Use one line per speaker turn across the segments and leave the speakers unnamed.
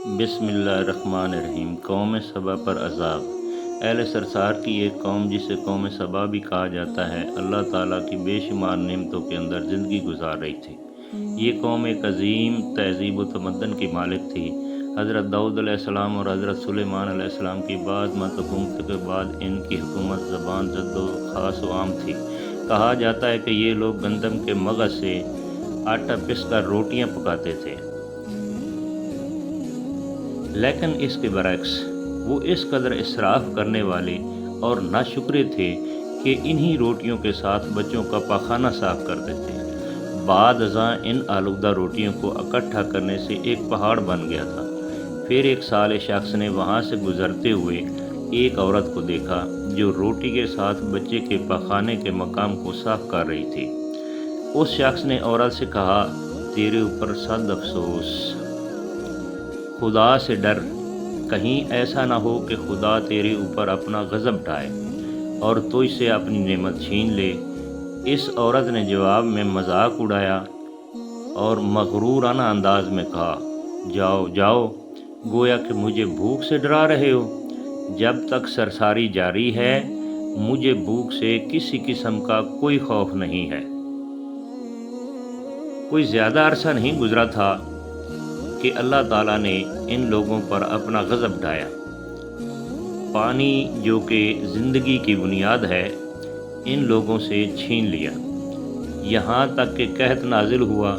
بسم اللہ الرحمن الرحیم۔ قوم سبا پر عذاب۔ اہل سرسار کی ایک قوم جسے قوم سبا بھی کہا جاتا ہے، اللہ تعالیٰ کی بے شمار نعمتوں کے اندر زندگی گزار رہی تھی۔ یہ قوم ایک عظیم تہذیب و تمدن کی مالک تھی۔ حضرت داؤد علیہ السلام اور حضرت سلیمان علیہ السلام کی بعض حکومت کے بعد ان کی حکومت زبان زد و خاص و عام تھی۔ کہا جاتا ہے کہ یہ لوگ گندم کے مغز سے آٹا پس کر روٹیاں پکاتے تھے، لیکن اس کے برعکس وہ اس قدر اسراف کرنے والے اور ناشکرے تھے کہ انہی روٹیوں کے ساتھ بچوں کا پاخانہ صاف کرتے تھے۔ بعد ازاں ان آلودہ روٹیوں کو اکٹھا کرنے سے ایک پہاڑ بن گیا تھا۔ پھر ایک صالح شخص نے وہاں سے گزرتے ہوئے ایک عورت کو دیکھا جو روٹی کے ساتھ بچے کے پاخانے کے مقام کو صاف کر رہی تھی۔ اس شخص نے عورت سے کہا، تیرے اوپر صد افسوس، خدا سے ڈر، کہیں ایسا نہ ہو کہ خدا تیرے اوپر اپنا غضب ڈھائے اور تو اس سے اپنی نعمت چھین لے۔ اس عورت نے جواب میں مذاق اڑایا اور مغرورانہ انداز میں کہا، جاؤ جاؤ، گویا کہ مجھے بھوک سے ڈرا رہے ہو۔ جب تک سرساری جاری ہے مجھے بھوک سے کسی قسم کا کوئی خوف نہیں ہے۔ کوئی زیادہ عرصہ نہیں گزرا تھا کہ اللہ تعالیٰ نے ان لوگوں پر اپنا غضب ڈھایا۔ پانی جو کہ زندگی کی بنیاد ہے ان لوگوں سے چھین لیا، یہاں تک کہ قحط نازل ہوا۔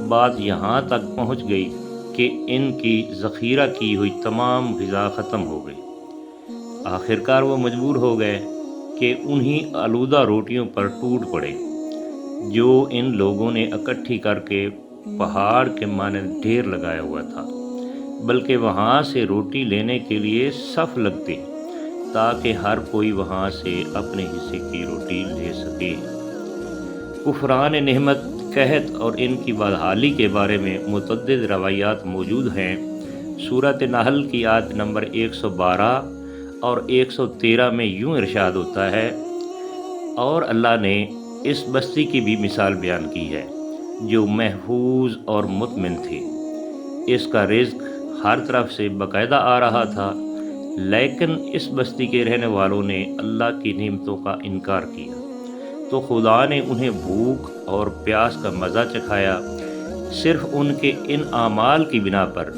بات یہاں تک پہنچ گئی کہ ان کی ذخیرہ کی ہوئی تمام غذا ختم ہو گئی۔ آخرکار وہ مجبور ہو گئے کہ انہی آلودہ روٹیوں پر ٹوٹ پڑے جو ان لوگوں نے اکٹھی کر کے پہاڑ کے مانند ڈھیر لگایا ہوا تھا، بلکہ وہاں سے روٹی لینے کے لیے صف لگتے تاکہ ہر کوئی وہاں سے اپنے حصے کی روٹی لے سکے۔ کفران نعمت، قحط اور ان کی بدحالی کے بارے میں متعدد روایات موجود ہیں۔ سورۃ نحل کی آیت نمبر 112 اور 113 میں یوں ارشاد ہوتا ہے، اور اللہ نے اس بستی کی بھی مثال بیان کی ہے جو محفوظ اور مطمئن تھی۔ اس کا رزق ہر طرف سے باقاعدہ آ رہا تھا، لیکن اس بستی کے رہنے والوں نے اللہ کی نعمتوں کا انکار کیا تو خدا نے انہیں بھوک اور پیاس کا مزہ چکھایا، صرف ان کے ان اعمال کی بنا پر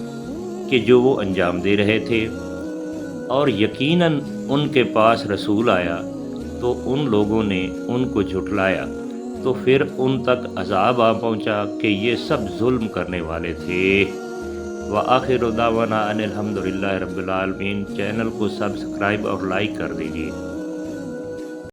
کہ جو وہ انجام دے رہے تھے۔ اور یقیناً ان کے پاس رسول آیا تو ان لوگوں نے ان کو جھٹلایا، تو پھر ان تک عذاب آ پہنچا کہ یہ سب ظلم کرنے والے تھے۔ وآخر دعوانا ان الحمدللہ رب العالمین۔ چینل کو سبسکرائب اور لائک کر دیجیے۔